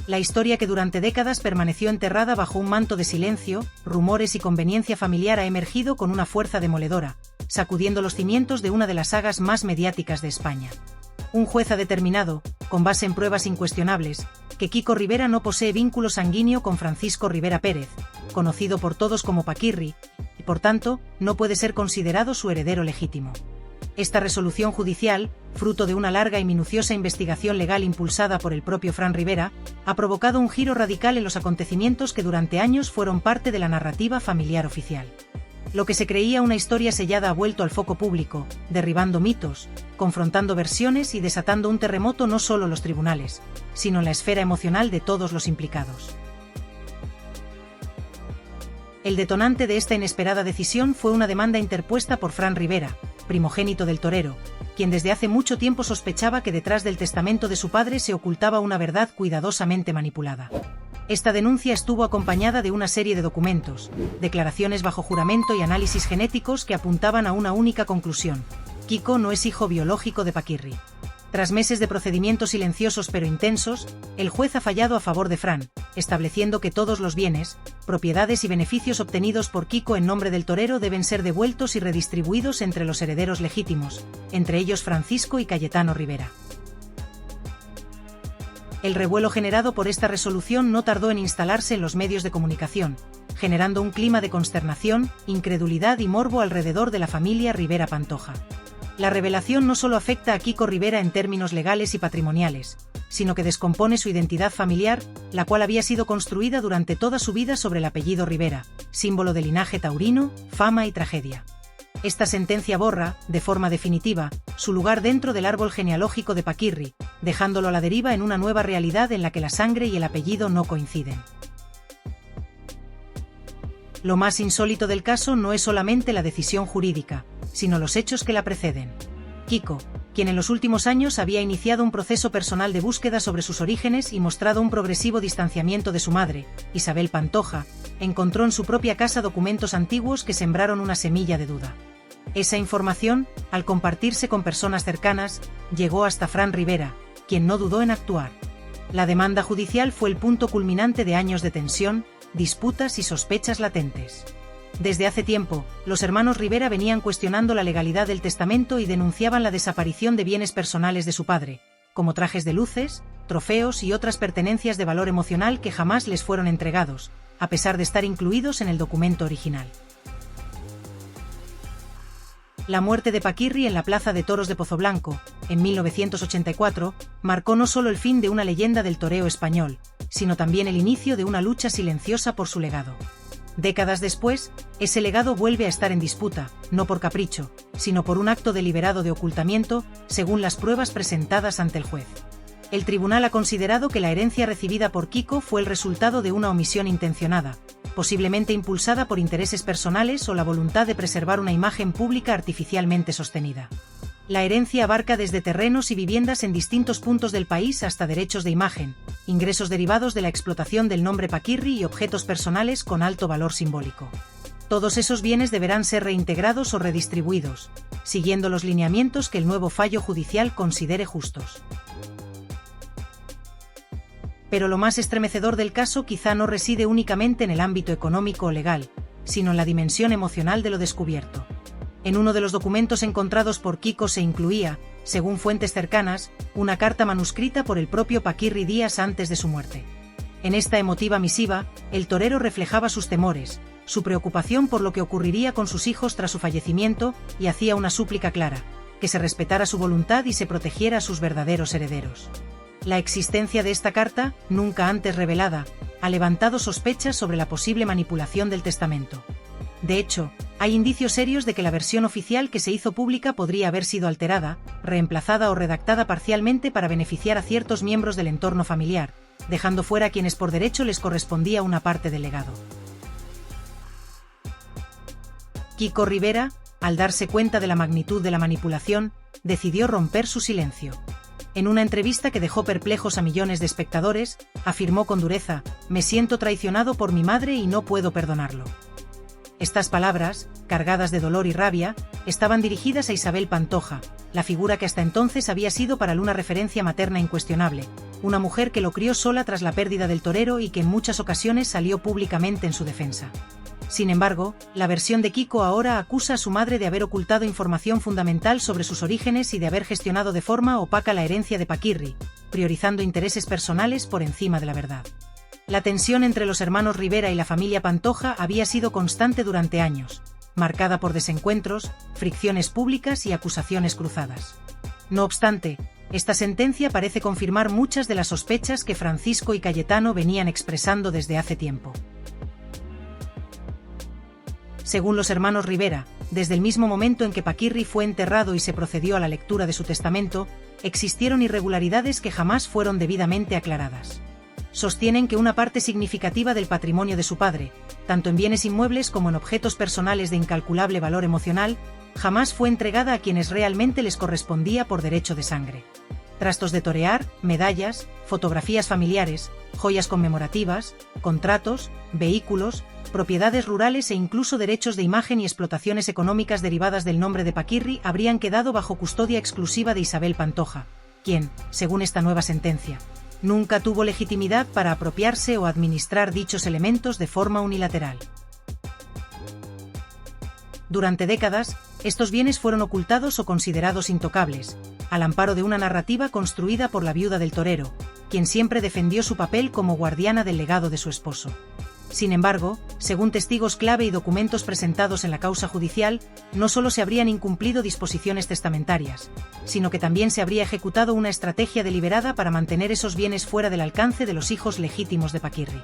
La historia que durante décadas permaneció enterrada bajo un manto de silencio, rumores y conveniencia familiar ha emergido con una fuerza demoledora, sacudiendo los cimientos de una de las sagas más mediáticas de España. Un juez ha determinado, con base en pruebas incuestionables, que Kiko Rivera no posee vínculo sanguíneo con Francisco Rivera Pérez, conocido por todos como Paquirri, y por tanto, no puede ser considerado su heredero legítimo. Esta resolución judicial, fruto de una larga y minuciosa investigación legal impulsada por el propio Fran Rivera, ha provocado un giro radical en los acontecimientos que durante años fueron parte de la narrativa familiar oficial. Lo que se creía una historia sellada ha vuelto al foco público, derribando mitos, confrontando versiones y desatando un terremoto no solo en los tribunales, sino en la esfera emocional de todos los implicados. El detonante de esta inesperada decisión fue una demanda interpuesta por Fran Rivera, primogénito del torero, quien desde hace mucho tiempo sospechaba que detrás del testamento de su padre se ocultaba una verdad cuidadosamente manipulada. Esta denuncia estuvo acompañada de una serie de documentos, declaraciones bajo juramento y análisis genéticos que apuntaban a una única conclusión: Kiko no es hijo biológico de Paquirri. Tras meses de procedimientos silenciosos pero intensos, el juez ha fallado a favor de Fran, estableciendo que todos los bienes, propiedades y beneficios obtenidos por Kiko en nombre del torero deben ser devueltos y redistribuidos entre los herederos legítimos, entre ellos Francisco y Cayetano Rivera. El revuelo generado por esta resolución no tardó en instalarse en los medios de comunicación, generando un clima de consternación, incredulidad y morbo alrededor de la familia Rivera Pantoja. La revelación no solo afecta a Kiko Rivera en términos legales y patrimoniales, sino que descompone su identidad familiar, la cual había sido construida durante toda su vida sobre el apellido Rivera, símbolo de linaje taurino, fama y tragedia. Esta sentencia borra, de forma definitiva, su lugar dentro del árbol genealógico de Paquirri, dejándolo a la deriva en una nueva realidad en la que la sangre y el apellido no coinciden. Lo más insólito del caso no es solamente la decisión jurídica, sino los hechos que la preceden. Kiko, quien en los últimos años había iniciado un proceso personal de búsqueda sobre sus orígenes y mostrado un progresivo distanciamiento de su madre, Isabel Pantoja, encontró en su propia casa documentos antiguos que sembraron una semilla de duda. Esa información, al compartirse con personas cercanas, llegó hasta Fran Rivera, quien no dudó en actuar. La demanda judicial fue el punto culminante de años de tensión, disputas y sospechas latentes. Desde hace tiempo, los hermanos Rivera venían cuestionando la legalidad del testamento y denunciaban la desaparición de bienes personales de su padre, como trajes de luces, trofeos y otras pertenencias de valor emocional que jamás les fueron entregados, a pesar de estar incluidos en el documento original. La muerte de Paquirri en la Plaza de Toros de Pozoblanco, en 1984, marcó no solo el fin de una leyenda del toreo español, sino también el inicio de una lucha silenciosa por su legado. Décadas después, ese legado vuelve a estar en disputa, no por capricho, sino por un acto deliberado de ocultamiento, según las pruebas presentadas ante el juez. El tribunal ha considerado que la herencia recibida por Kiko fue el resultado de una omisión intencionada, posiblemente impulsada por intereses personales o la voluntad de preservar una imagen pública artificialmente sostenida. La herencia abarca desde terrenos y viviendas en distintos puntos del país hasta derechos de imagen, ingresos derivados de la explotación del nombre Paquirri y objetos personales con alto valor simbólico. Todos esos bienes deberán ser reintegrados o redistribuidos, siguiendo los lineamientos que el nuevo fallo judicial considere justos. Pero lo más estremecedor del caso quizá no reside únicamente en el ámbito económico o legal, sino en la dimensión emocional de lo descubierto. En uno de los documentos encontrados por Kiko se incluía, según fuentes cercanas, una carta manuscrita por el propio Paquirri días antes de su muerte. En esta emotiva misiva, el torero reflejaba sus temores, su preocupación por lo que ocurriría con sus hijos tras su fallecimiento, y hacía una súplica clara: que se respetara su voluntad y se protegiera a sus verdaderos herederos. La existencia de esta carta, nunca antes revelada, ha levantado sospechas sobre la posible manipulación del testamento. De hecho, hay indicios serios de que la versión oficial que se hizo pública podría haber sido alterada, reemplazada o redactada parcialmente para beneficiar a ciertos miembros del entorno familiar, dejando fuera a quienes por derecho les correspondía una parte del legado. Kiko Rivera, al darse cuenta de la magnitud de la manipulación, decidió romper su silencio. En una entrevista que dejó perplejos a millones de espectadores, afirmó con dureza: «Me siento traicionado por mi madre y no puedo perdonarlo». Estas palabras, cargadas de dolor y rabia, estaban dirigidas a Isabel Pantoja, la figura que hasta entonces había sido para él una referencia materna incuestionable, una mujer que lo crió sola tras la pérdida del torero y que en muchas ocasiones salió públicamente en su defensa. Sin embargo, la versión de Kiko ahora acusa a su madre de haber ocultado información fundamental sobre sus orígenes y de haber gestionado de forma opaca la herencia de Paquirri, priorizando intereses personales por encima de la verdad. La tensión entre los hermanos Rivera y la familia Pantoja había sido constante durante años, marcada por desencuentros, fricciones públicas y acusaciones cruzadas. No obstante, esta sentencia parece confirmar muchas de las sospechas que Francisco y Cayetano venían expresando desde hace tiempo. Según los hermanos Rivera, desde el mismo momento en que Paquirri fue enterrado y se procedió a la lectura de su testamento, existieron irregularidades que jamás fueron debidamente aclaradas. Sostienen que una parte significativa del patrimonio de su padre, tanto en bienes inmuebles como en objetos personales de incalculable valor emocional, jamás fue entregada a quienes realmente les correspondía por derecho de sangre. Trastos de torear, medallas, fotografías familiares, joyas conmemorativas, contratos, vehículos, propiedades rurales e incluso derechos de imagen y explotaciones económicas derivadas del nombre de Paquirri habrían quedado bajo custodia exclusiva de Isabel Pantoja, quien, según esta nueva sentencia, nunca tuvo legitimidad para apropiarse o administrar dichos elementos de forma unilateral. Durante décadas, estos bienes fueron ocultados o considerados intocables, al amparo de una narrativa construida por la viuda del torero, quien siempre defendió su papel como guardiana del legado de su esposo. Sin embargo, según testigos clave y documentos presentados en la causa judicial, no solo se habrían incumplido disposiciones testamentarias, sino que también se habría ejecutado una estrategia deliberada para mantener esos bienes fuera del alcance de los hijos legítimos de Paquirri.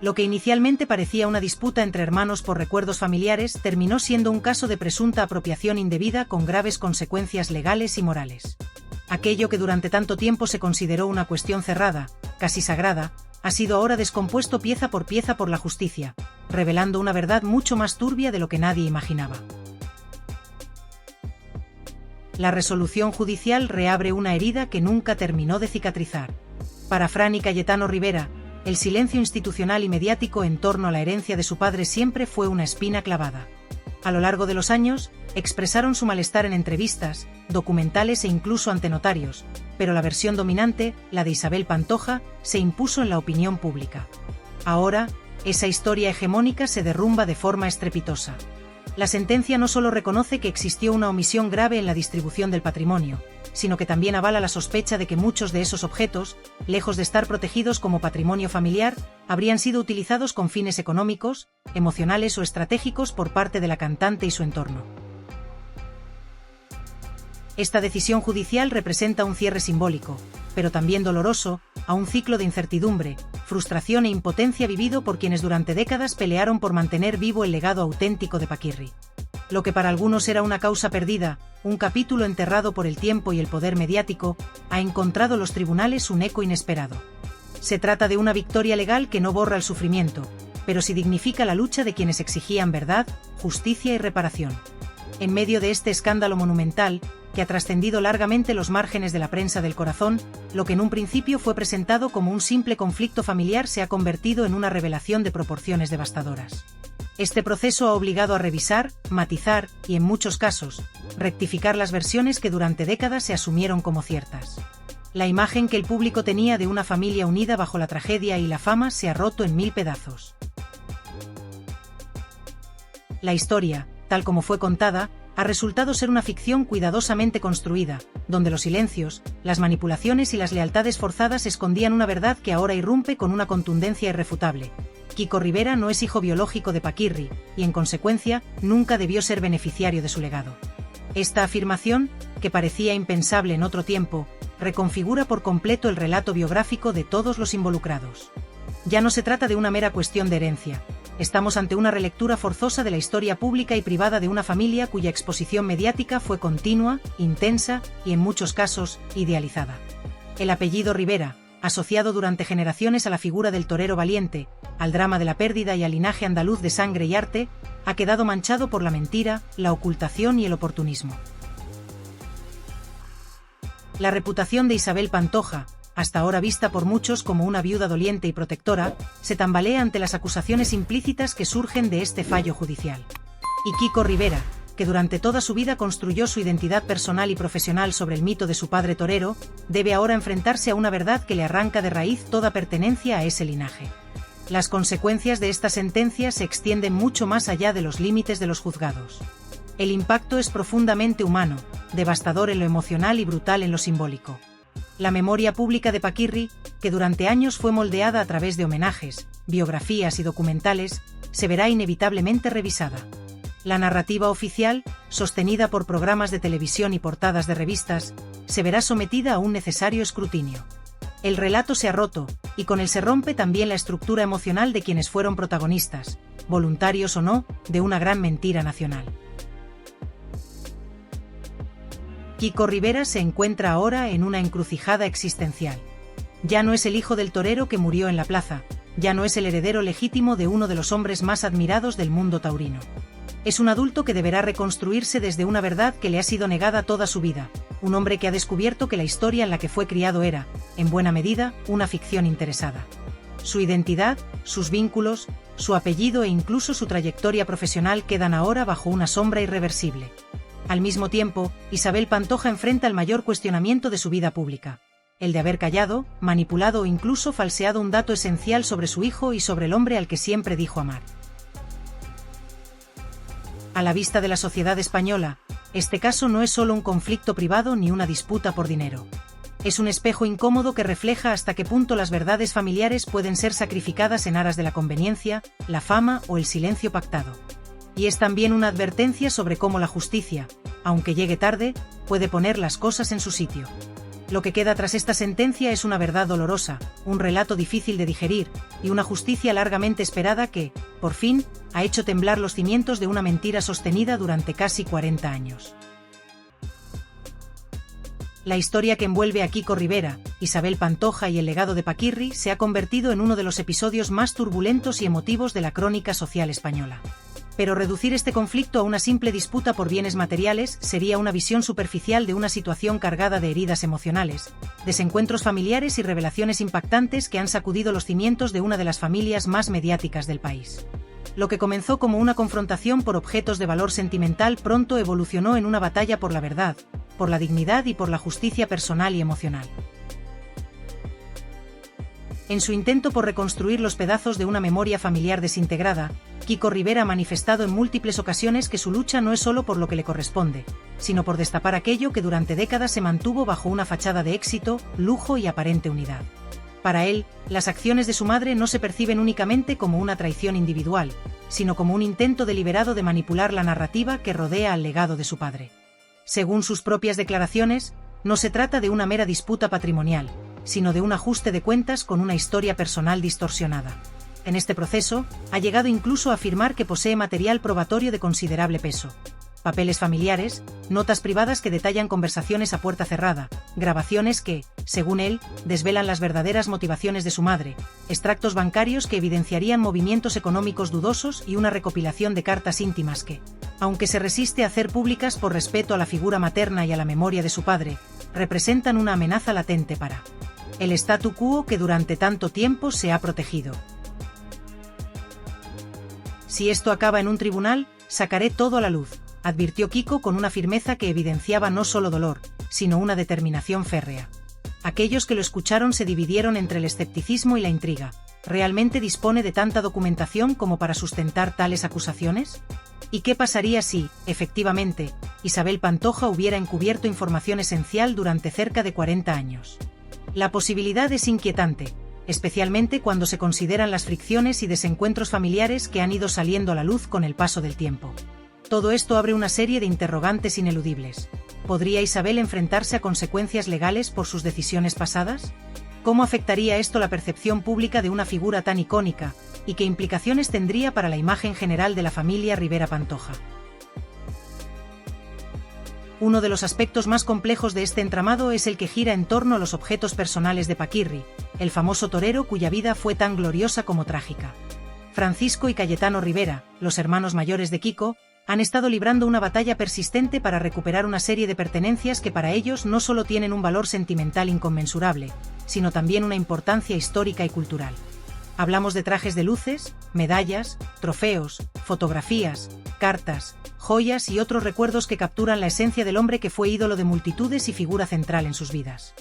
Lo que inicialmente parecía una disputa entre hermanos por recuerdos familiares terminó siendo un caso de presunta apropiación indebida con graves consecuencias legales y morales. Aquello que durante tanto tiempo se consideró una cuestión cerrada, casi sagrada, ha sido ahora descompuesto pieza por la justicia, revelando una verdad mucho más turbia de lo que nadie imaginaba. La resolución judicial reabre una herida que nunca terminó de cicatrizar. Para Fran y Cayetano Rivera, el silencio institucional y mediático en torno a la herencia de su padre siempre fue una espina clavada. A lo largo de los años, expresaron su malestar en entrevistas, documentales e incluso ante notarios, pero la versión dominante, la de Isabel Pantoja, se impuso en la opinión pública. Ahora, esa historia hegemónica se derrumba de forma estrepitosa. La sentencia no solo reconoce que existió una omisión grave en la distribución del patrimonio, sino que también avala la sospecha de que muchos de esos objetos, lejos de estar protegidos como patrimonio familiar, habrían sido utilizados con fines económicos, emocionales o estratégicos por parte de la cantante y su entorno. Esta decisión judicial representa un cierre simbólico, pero también doloroso, a un ciclo de incertidumbre, frustración e impotencia vivido por quienes durante décadas pelearon por mantener vivo el legado auténtico de Paquirri. Lo que para algunos era una causa perdida, un capítulo enterrado por el tiempo y el poder mediático, ha encontrado en los tribunales un eco inesperado. Se trata de una victoria legal que no borra el sufrimiento, pero sí dignifica la lucha de quienes exigían verdad, justicia y reparación. En medio de este escándalo monumental, que ha trascendido largamente los márgenes de la prensa del corazón, lo que en un principio fue presentado como un simple conflicto familiar se ha convertido en una revelación de proporciones devastadoras. Este proceso ha obligado a revisar, matizar y, en muchos casos, rectificar las versiones que durante décadas se asumieron como ciertas. La imagen que el público tenía de una familia unida bajo la tragedia y la fama se ha roto en 1000 pedazos. La historia, tal como fue contada, ha resultado ser una ficción cuidadosamente construida, donde los silencios, las manipulaciones y las lealtades forzadas escondían una verdad que ahora irrumpe con una contundencia irrefutable. Kiko Rivera no es hijo biológico de Paquirri, y en consecuencia, nunca debió ser beneficiario de su legado. Esta afirmación, que parecía impensable en otro tiempo, reconfigura por completo el relato biográfico de todos los involucrados. Ya no se trata de una mera cuestión de herencia. Estamos ante una relectura forzosa de la historia pública y privada de una familia cuya exposición mediática fue continua, intensa y en muchos casos, idealizada. El apellido Rivera, asociado durante generaciones a la figura del torero valiente, al drama de la pérdida y al linaje andaluz de sangre y arte, ha quedado manchado por la mentira, la ocultación y el oportunismo. La reputación de Isabel Pantoja, hasta ahora vista por muchos como una viuda doliente y protectora, se tambalea ante las acusaciones implícitas que surgen de este fallo judicial. Y Kiko Rivera, que durante toda su vida construyó su identidad personal y profesional sobre el mito de su padre torero, debe ahora enfrentarse a una verdad que le arranca de raíz toda pertenencia a ese linaje. Las consecuencias de esta sentencia se extienden mucho más allá de los límites de los juzgados. El impacto es profundamente humano, devastador en lo emocional y brutal en lo simbólico. La memoria pública de Paquirri, que durante años fue moldeada a través de homenajes, biografías y documentales, se verá inevitablemente revisada. La narrativa oficial, sostenida por programas de televisión y portadas de revistas, se verá sometida a un necesario escrutinio. El relato se ha roto, y con él se rompe también la estructura emocional de quienes fueron protagonistas, voluntarios o no, de una gran mentira nacional. Kiko Rivera se encuentra ahora en una encrucijada existencial. Ya no es el hijo del torero que murió en la plaza, ya no es el heredero legítimo de uno de los hombres más admirados del mundo taurino. Es un adulto que deberá reconstruirse desde una verdad que le ha sido negada toda su vida, un hombre que ha descubierto que la historia en la que fue criado era, en buena medida, una ficción interesada. Su identidad, sus vínculos, su apellido e incluso su trayectoria profesional quedan ahora bajo una sombra irreversible. Al mismo tiempo, Isabel Pantoja enfrenta el mayor cuestionamiento de su vida pública: el de haber callado, manipulado o incluso falseado un dato esencial sobre su hijo y sobre el hombre al que siempre dijo amar. A la vista de la sociedad española, este caso no es solo un conflicto privado ni una disputa por dinero. Es un espejo incómodo que refleja hasta qué punto las verdades familiares pueden ser sacrificadas en aras de la conveniencia, la fama o el silencio pactado. Y es también una advertencia sobre cómo la justicia, aunque llegue tarde, puede poner las cosas en su sitio. Lo que queda tras esta sentencia es una verdad dolorosa, un relato difícil de digerir, y una justicia largamente esperada que, por fin, ha hecho temblar los cimientos de una mentira sostenida durante casi 40 años. La historia que envuelve a Kiko Rivera, Isabel Pantoja y el legado de Paquirri se ha convertido en uno de los episodios más turbulentos y emotivos de la crónica social española. Pero reducir este conflicto a una simple disputa por bienes materiales sería una visión superficial de una situación cargada de heridas emocionales, desencuentros familiares y revelaciones impactantes que han sacudido los cimientos de una de las familias más mediáticas del país. Lo que comenzó como una confrontación por objetos de valor sentimental pronto evolucionó en una batalla por la verdad, por la dignidad y por la justicia personal y emocional. En su intento por reconstruir los pedazos de una memoria familiar desintegrada, Kiko Rivera ha manifestado en múltiples ocasiones que su lucha no es solo por lo que le corresponde, sino por destapar aquello que durante décadas se mantuvo bajo una fachada de éxito, lujo y aparente unidad. Para él, las acciones de su madre no se perciben únicamente como una traición individual, sino como un intento deliberado de manipular la narrativa que rodea al legado de su padre. Según sus propias declaraciones, no se trata de una mera disputa patrimonial, sino de un ajuste de cuentas con una historia personal distorsionada. En este proceso, ha llegado incluso a afirmar que posee material probatorio de considerable peso. Papeles familiares, notas privadas que detallan conversaciones a puerta cerrada, grabaciones que, según él, desvelan las verdaderas motivaciones de su madre, extractos bancarios que evidenciarían movimientos económicos dudosos y una recopilación de cartas íntimas que, aunque se resiste a hacer públicas por respeto a la figura materna y a la memoria de su padre, representan una amenaza latente para el statu quo que durante tanto tiempo se ha protegido. Si esto acaba en un tribunal, sacaré todo a la luz, advirtió Kiko con una firmeza que evidenciaba no solo dolor, sino una determinación férrea. Aquellos que lo escucharon se dividieron entre el escepticismo y la intriga. ¿Realmente dispone de tanta documentación como para sustentar tales acusaciones? ¿Y qué pasaría si, efectivamente, Isabel Pantoja hubiera encubierto información esencial durante cerca de 40 años? La posibilidad es inquietante, especialmente cuando se consideran las fricciones y desencuentros familiares que han ido saliendo a la luz con el paso del tiempo. Todo esto abre una serie de interrogantes ineludibles. ¿Podría Isabel enfrentarse a consecuencias legales por sus decisiones pasadas? ¿Cómo afectaría esto la percepción pública de una figura tan icónica, y qué implicaciones tendría para la imagen general de la familia Rivera Pantoja? Uno de los aspectos más complejos de este entramado es el que gira en torno a los objetos personales de Paquirri, el famoso torero cuya vida fue tan gloriosa como trágica. Francisco y Cayetano Rivera, los hermanos mayores de Kiko, han estado librando una batalla persistente para recuperar una serie de pertenencias que para ellos no solo tienen un valor sentimental inconmensurable, sino también una importancia histórica y cultural. Hablamos de trajes de luces, medallas, trofeos, fotografías, cartas, joyas y otros recuerdos que capturan la esencia del hombre que fue ídolo de multitudes y figura central en sus vidas.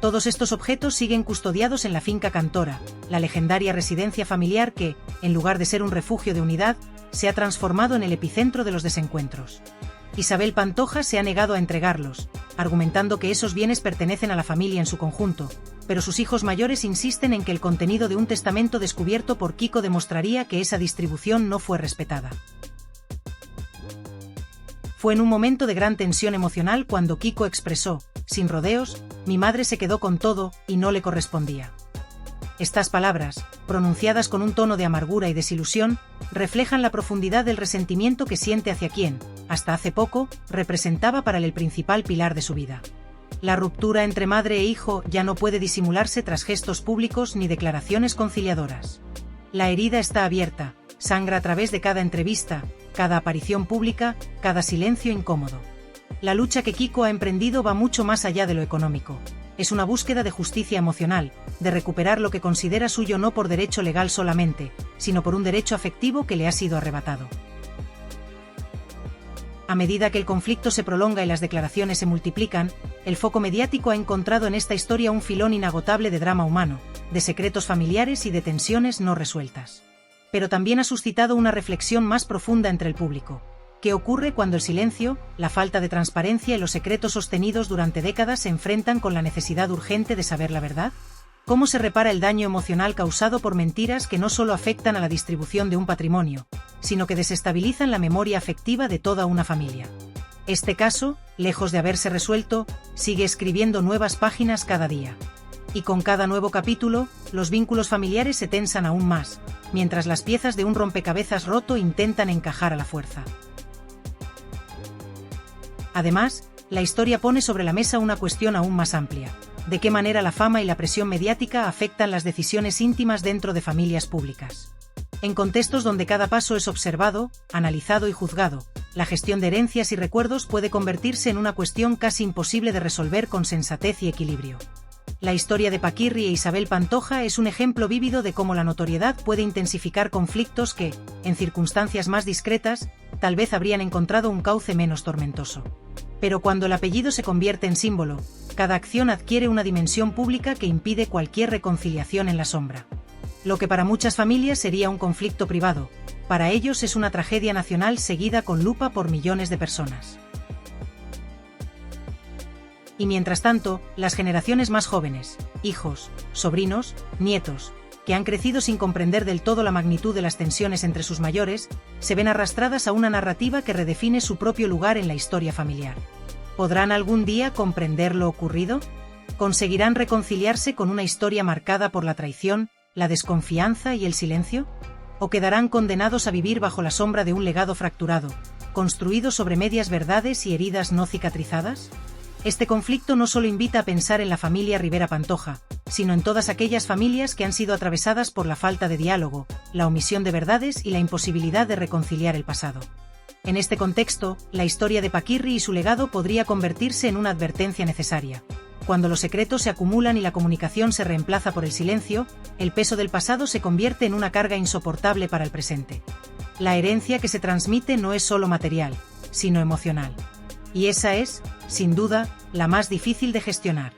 Todos estos objetos siguen custodiados en la finca Cantora, la legendaria residencia familiar que, en lugar de ser un refugio de unidad, se ha transformado en el epicentro de los desencuentros. Isabel Pantoja se ha negado a entregarlos, argumentando que esos bienes pertenecen a la familia en su conjunto, pero sus hijos mayores insisten en que el contenido de un testamento descubierto por Kiko demostraría que esa distribución no fue respetada. Fue en un momento de gran tensión emocional cuando Kiko expresó, sin rodeos, mi madre se quedó con todo y no le correspondía. Estas palabras, pronunciadas con un tono de amargura y desilusión, reflejan la profundidad del resentimiento que siente hacia quien, hasta hace poco, representaba para él el principal pilar de su vida. La ruptura entre madre e hijo ya no puede disimularse tras gestos públicos ni declaraciones conciliadoras. La herida está abierta, sangra a través de cada entrevista, cada aparición pública, cada silencio incómodo. La lucha que Kiko ha emprendido va mucho más allá de lo económico. Es una búsqueda de justicia emocional, de recuperar lo que considera suyo no por derecho legal solamente, sino por un derecho afectivo que le ha sido arrebatado. A medida que el conflicto se prolonga y las declaraciones se multiplican, el foco mediático ha encontrado en esta historia un filón inagotable de drama humano, de secretos familiares y de tensiones no resueltas. Pero también ha suscitado una reflexión más profunda entre el público. ¿Qué ocurre cuando el silencio, la falta de transparencia y los secretos sostenidos durante décadas se enfrentan con la necesidad urgente de saber la verdad? ¿Cómo se repara el daño emocional causado por mentiras que no solo afectan a la distribución de un patrimonio, sino que desestabilizan la memoria afectiva de toda una familia? Este caso, lejos de haberse resuelto, sigue escribiendo nuevas páginas cada día. Y con cada nuevo capítulo, los vínculos familiares se tensan aún más, mientras las piezas de un rompecabezas roto intentan encajar a la fuerza. Además, la historia pone sobre la mesa una cuestión aún más amplia. ¿De qué manera la fama y la presión mediática afectan las decisiones íntimas dentro de familias públicas? En contextos donde cada paso es observado, analizado y juzgado, la gestión de herencias y recuerdos puede convertirse en una cuestión casi imposible de resolver con sensatez y equilibrio. La historia de Paquirri e Isabel Pantoja es un ejemplo vívido de cómo la notoriedad puede intensificar conflictos que, en circunstancias más discretas, tal vez habrían encontrado un cauce menos tormentoso. Pero cuando el apellido se convierte en símbolo, cada acción adquiere una dimensión pública que impide cualquier reconciliación en la sombra. Lo que para muchas familias sería un conflicto privado, para ellos es una tragedia nacional seguida con lupa por millones de personas. Y mientras tanto, las generaciones más jóvenes, hijos, sobrinos, nietos, que han crecido sin comprender del todo la magnitud de las tensiones entre sus mayores, se ven arrastradas a una narrativa que redefine su propio lugar en la historia familiar. ¿Podrán algún día comprender lo ocurrido? ¿Conseguirán reconciliarse con una historia marcada por la traición, la desconfianza y el silencio? ¿O quedarán condenados a vivir bajo la sombra de un legado fracturado, construido sobre medias verdades y heridas no cicatrizadas? Este conflicto no solo invita a pensar en la familia Rivera Pantoja, sino en todas aquellas familias que han sido atravesadas por la falta de diálogo, la omisión de verdades y la imposibilidad de reconciliar el pasado. En este contexto, la historia de Paquirri y su legado podría convertirse en una advertencia necesaria. Cuando los secretos se acumulan y la comunicación se reemplaza por el silencio, el peso del pasado se convierte en una carga insoportable para el presente. La herencia que se transmite no es solo material, sino emocional. Y esa es, sin duda, la más difícil de gestionar.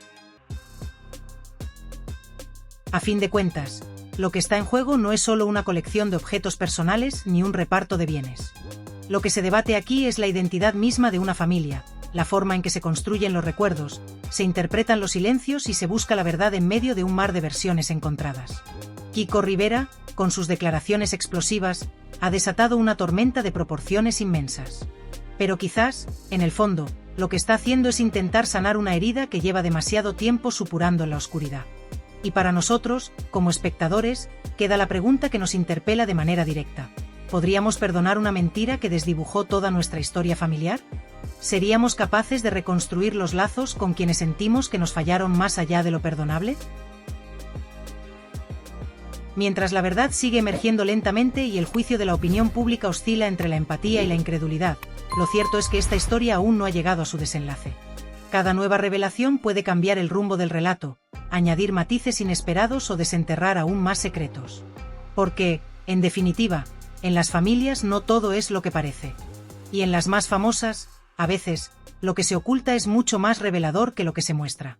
A fin de cuentas, lo que está en juego no es solo una colección de objetos personales ni un reparto de bienes. Lo que se debate aquí es la identidad misma de una familia, la forma en que se construyen los recuerdos, se interpretan los silencios y se busca la verdad en medio de un mar de versiones encontradas. Kiko Rivera, con sus declaraciones explosivas, ha desatado una tormenta de proporciones inmensas. Pero quizás, en el fondo, lo que está haciendo es intentar sanar una herida que lleva demasiado tiempo supurando en la oscuridad. Y para nosotros, como espectadores, queda la pregunta que nos interpela de manera directa. ¿Podríamos perdonar una mentira que desdibujó toda nuestra historia familiar? ¿Seríamos capaces de reconstruir los lazos con quienes sentimos que nos fallaron más allá de lo perdonable? Mientras la verdad sigue emergiendo lentamente y el juicio de la opinión pública oscila entre la empatía y la incredulidad, lo cierto es que esta historia aún no ha llegado a su desenlace. Cada nueva revelación puede cambiar el rumbo del relato, añadir matices inesperados o desenterrar aún más secretos. Porque, en definitiva, en las familias no todo es lo que parece. Y en las más famosas, a veces, lo que se oculta es mucho más revelador que lo que se muestra.